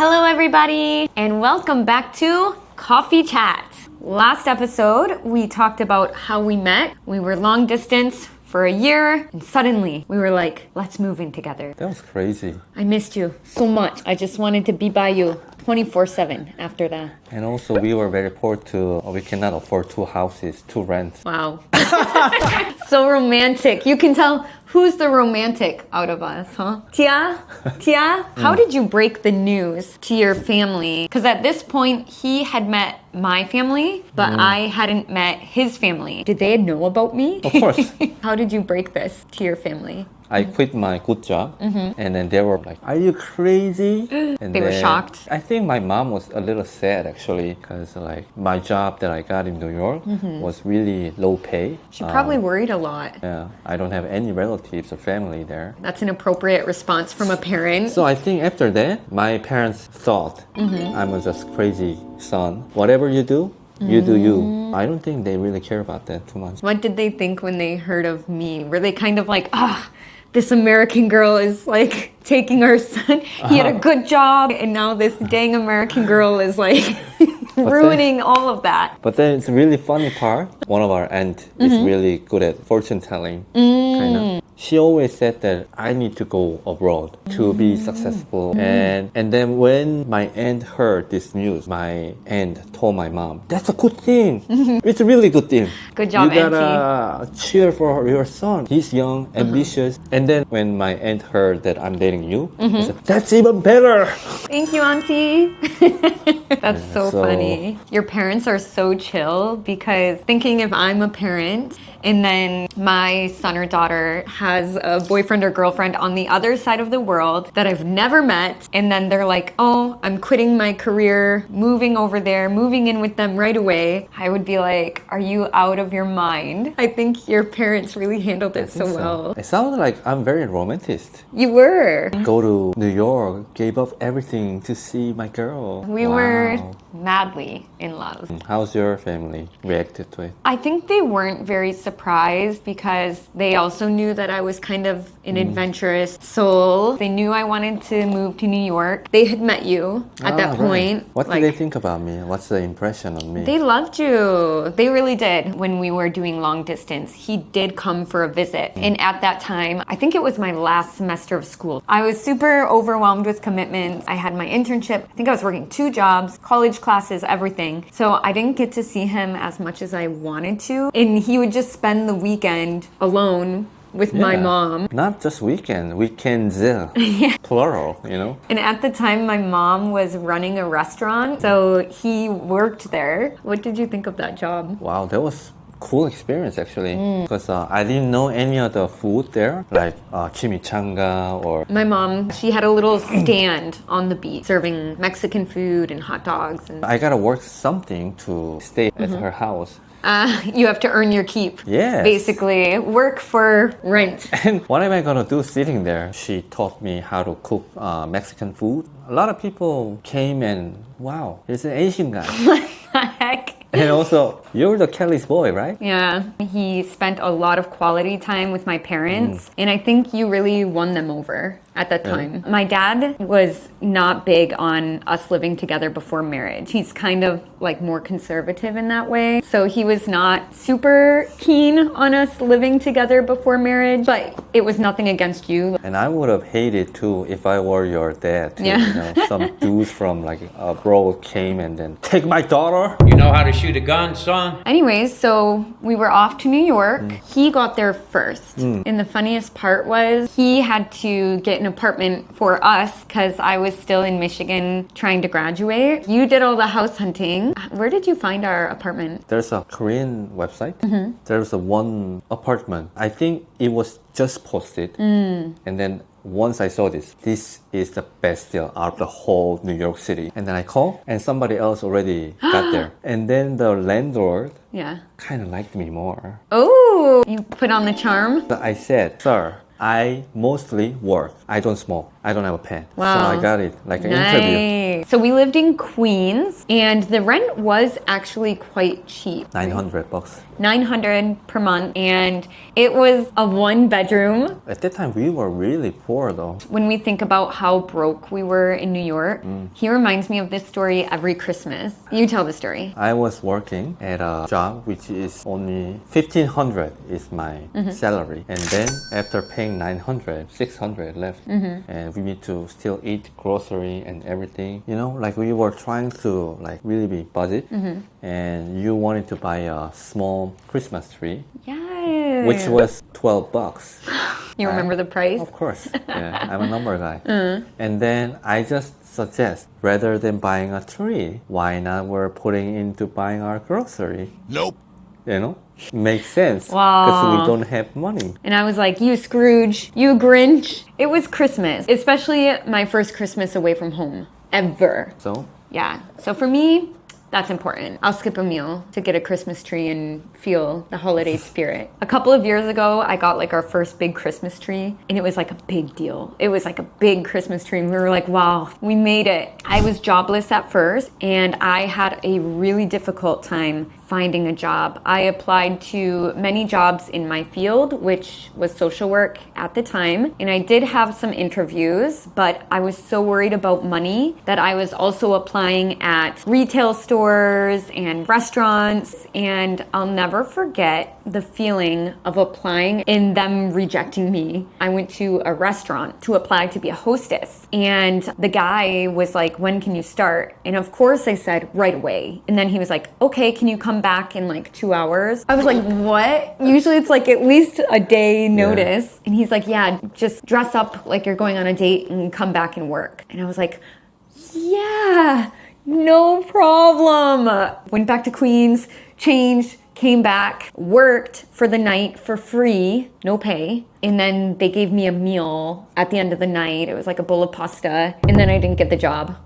Hello everybody and welcome back to Coffee Chat. Last episode we talked about how we met. We were long distance for a year and suddenly we were like, let's move in together. That was crazy. I missed you so much. I just wanted to be by you 24/7 after that. And also we were very poor too. We cannot afford two houses to rent. Wow. So romantic. You can tell who's the romantic out of us, huh? Tia, how did you break the news to your family? Because at this point, he had met my family, but I hadn't met his family. Did they know about me? Of course. How did you break this to your family? I quit my good job and then they were like, are you crazy? And They were shocked. I think my mom was a little sad actually because like my job that I got in New York was really low pay. She probably worried a lot. Yeah, I don't have any relatives or family there. That's an appropriate response from a parent. So I think after that, my parents thought I'm just crazy son. Whatever you do, you do you. I don't think they really care about that too much. What did they think when they heard of me? Were they kind of like, this American girl is like taking our son. He had a good job and now this dang American girl is like ruining all of that. But then it's a really funny part. One of our aunt is really good at fortune telling. Kind of. She always said that I need to go abroad to be successful. And then when my aunt heard this news, my aunt told my mom, that's a good thing. It's a really good thing. Good job, you gotta cheer for your son. He's young, ambitious. And then when my aunt heard that I'm dating you, she said, that's even better. Thank you, Auntie. That's so funny. Your parents are so chill because thinking if I'm a parent and then my son or daughter has a boyfriend or girlfriend on the other side of the world that I've never met, and then they're like, oh, I'm quitting my career, moving over there, moving in with them right away, I would be like, are you out of your mind? I think your parents really handled it so well. It sounded like I'm very romantic. You were. Go to New York, gave up everything to see my girl. We were madly in love. How's your family reacted to it? I think they weren't very surprised because they also knew that I was kind of an adventurous soul. They knew I wanted to move to New York. They had met you at that point. What did they think about me? What's the impression on me? They loved you. They really did. When we were doing long distance, he did come for a visit. And at that time, I think it was my last semester of school. I was super overwhelmed with commitments. I had my internship. I think I was working 2 jobs, college classes, everything. So I didn't get to see him as much as I wanted to. And he would just spend the weekend alone with my mom. Not just weekends, plural, you know? And at the time, my mom was running a restaurant, so he worked there. What did you think of that job? Wow, that was cool experience actually. Because I didn't know any of the food there, like chimichanga or... My mom, she had a little stand on the beach serving Mexican food and hot dogs. And I gotta work something to stay at her house. You have to earn your keep. Yes. Basically, work for rent. And what am I gonna do sitting there? She taught me how to cook Mexican food. A lot of people came and, wow, he's an Asian guy. What the heck? And also, you're the Kelly's boy, right? Yeah, he spent a lot of quality time with my parents, and I think you really won them over at that time. My dad was not big on us living together before marriage. He's kind of like more conservative in that way. So he was not super keen on us living together before marriage, but it was nothing against you. And I would have hated too if I were your dad too. Yeah. You know, some dudes from like abroad came and then take my daughter. You know how to shoot a gun, son? Anyways, so we were off to New York. He got there first. And the funniest part was he had to get an apartment for us because I was still in Michigan trying to graduate. You did all the house hunting. Where did you find our apartment? There's a Korean website. There's a one apartment. I think it was just posted. And then once I saw this is the best deal out of the whole New York City. And then I called and somebody else already got there. And then the landlord kind of liked me more. Oh, you put on the charm? So I said, sir, I mostly work. I don't smoke. I don't have a pen. Wow. So I got it, like an interview. So we lived in Queens, and the rent was actually quite cheap. $900. $900 per month, and it was a 1-bedroom. At that time, we were really poor though. When we think about how broke we were in New York, he reminds me of this story every Christmas. You tell the story. I was working at a job which is only $1,500 is my salary. And then after paying $900, $600 left. And we need to still eat grocery and everything. You know, like we were trying to like really be budget. And you wanted to buy a small Christmas tree, Yes. which was $12. You remember the price? Of course. Yeah, I'm a number guy. And then I just suggest, rather than buying a tree, why not we're putting into buying our grocery? Nope. You know? Makes sense. Wow. Because we don't have money. And I was like, you Scrooge, you Grinch. It was Christmas, especially my first Christmas away from home, ever. So, Yeah, so for me, that's important. I'll skip a meal to get a Christmas tree and feel the holiday spirit. A couple of years ago, I got like our first big Christmas tree, and it was like a big deal. It was like a big Christmas tree, and we were like, wow, we made it. I was jobless at first, and I had a really difficult time finding a job. I applied to many jobs in my field, which was social work at the time, and I did have some interviews, but I was so worried about money that I was also applying at retail stores and restaurants, and I'll never forget the feeling of applying and them rejecting me. I went to a restaurant to apply to be a hostess, and the guy was like, when can you start? And of course I said right away. And then he was like, okay, can you come back in like 2 hours? I was like, what? Usually it's like at least a day notice. And he's like, yeah, just dress up like you're going on a date and come back and work. And I was like, yeah, no problem. Went back to Queens, changed, came back, worked for the night for free, no pay. And then they gave me a meal at the end of the night. It was like a bowl of pasta. And then I didn't get the job.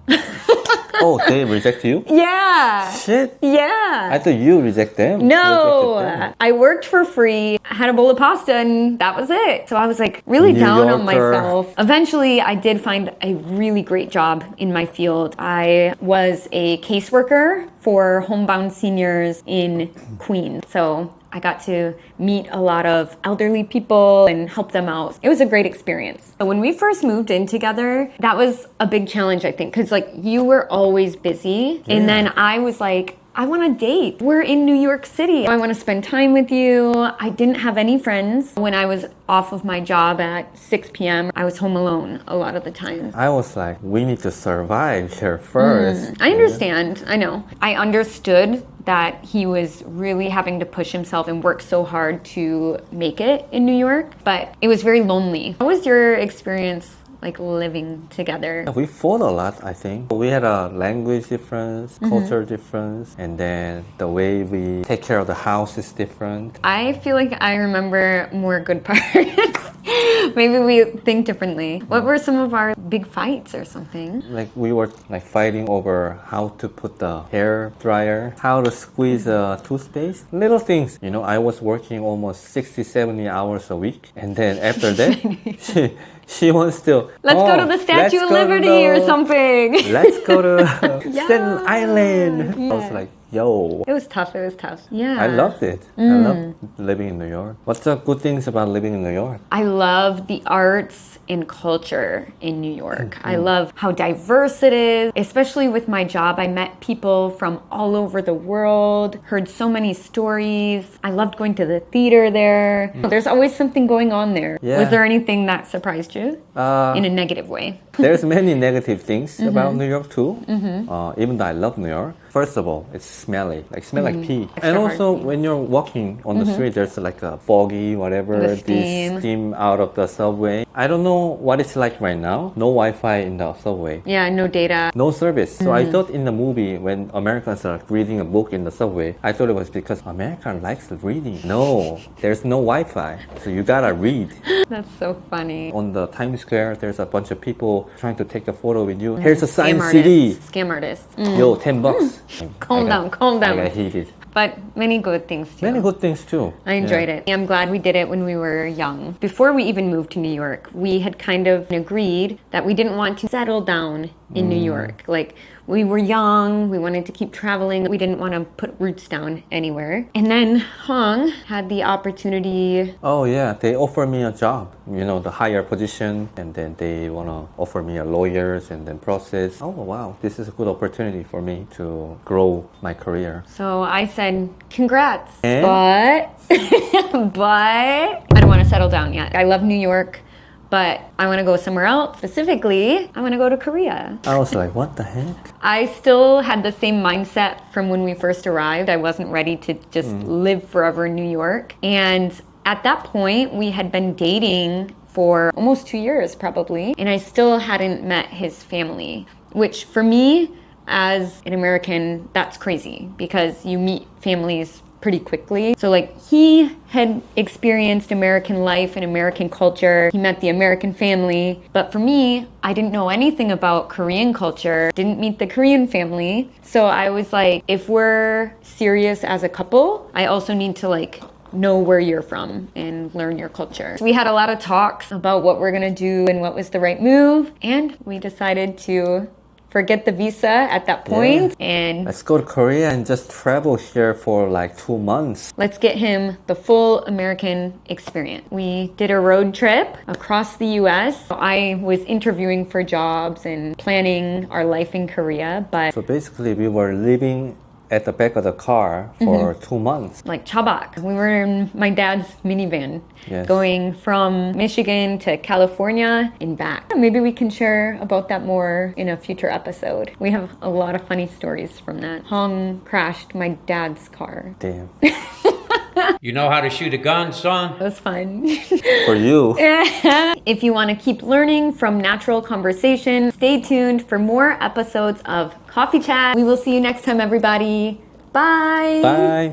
oh, they reject you? Yeah. Shit. Yeah. I thought you reject them. No, Rejected them. I worked for free, had a bowl of pasta, and that was it. So I was like really down on Yorker. myself. Eventually, I did find a really great job in my field. I was a caseworker for homebound seniors in Queens. So I got to meet a lot of elderly people and help them out. It was a great experience. So when we first moved in together, that was a big challenge, I think, because like you were always busy. And then I was like, I want to date. We're in New York City. I want to spend time with you. I didn't have any friends. When I was off of my job at 6 p.m., I was home alone a lot of the time. I was like, we need to survive here first. I understand. I know. I understood that he was really having to push himself and work so hard to make it in New York, but it was very lonely. What was your experience like living together? We fought a lot, I think. We had a language difference, culture difference, and then the way we take care of the house is different. I feel like I remember more good parts. Maybe we think differently. What were some of our big fights or something? Like we were like fighting over how to put the hair dryer, how to squeeze a toothpaste, little things. You know, I was working almost 60, 70 hours a week, and then after that, she wants to Let's go to the Statue of Liberty or something. Let's go to Staten Island. Yeah. I was like, yo. It was tough. It was tough. Yeah. I loved it. I love living in New York. What's the good things about living in New York? I love the arts and culture in New York. I love how diverse it is. Especially with my job, I met people from all over the world, heard so many stories. I loved going to the theater there. There's always something going on there. Yeah. Was there anything that surprised you in a negative way? There's many negative things about New York too. Even though I love New York. First of all, it's smelly, like smell like pee. Extra And hard also pee. when you're walking on the street, there's like a foggy, whatever, The this steam. steam out of the subway. I don't know what it's like right now. No Wi-Fi in the subway. Yeah, no data. No service. So I thought in the movie when Americans are reading a book in the subway, I thought it was because America likes reading. No, there's no Wi-Fi. So you gotta read. That's so funny. On the Times Square, there's a bunch of people trying to take a photo with you. Here's a Scam signed CD. artists. Scam artists. Yo, $10. Calm down, calm down. I got heated. But many good things too. Many good things too. I enjoyed it. I'm glad we did it when we were young. Before we even moved to New York, we had kind of agreed that we didn't want to settle down in New York. Like, we were young, we wanted to keep traveling, we didn't want to put roots down anywhere. And then Hong had the opportunity. Oh yeah, they offer me a job, the higher position, and then they want to offer me a lawyers and then process. Oh wow, this is a good opportunity for me to grow my career. So I said, congrats, And? but I don't want to settle down yet. I love New York, but I want to go somewhere else. Specifically, I want to go to Korea. I was like, what the heck? I still had the same mindset from when we first arrived. I wasn't ready to just live forever in New York. And at that point, we had been dating for almost 2 years probably, and I still hadn't met his family, which for me, as an American, that's crazy because you meet families pretty quickly. So like, he had experienced American life and American culture. He met the American family. But for me, I didn't know anything about Korean culture, didn't meet the Korean family. So I was like, if we're serious as a couple, I also need to like know where you're from and learn your culture. So we had a lot of talks about what we're gonna do and what was the right move. And we decided to forget the visa at that point, and let's go to Korea and just travel here for like 2 months. let's get him the full American experience. We did a road trip across the US. I was interviewing for jobs and planning our life in Korea, but So basically we were living at the back of the car for 2 months. like chabak. We were in my dad's minivan Yes. going from Michigan to California and back. Maybe we can share about that more in a future episode. We have a lot of funny stories from that. Hong crashed my dad's car. Damn. You know how to shoot a gun, son? It was fun. For you. If you want to keep learning from natural conversation, stay tuned for more episodes of Coffee Chat. We will see you next time, everybody. Bye. Bye.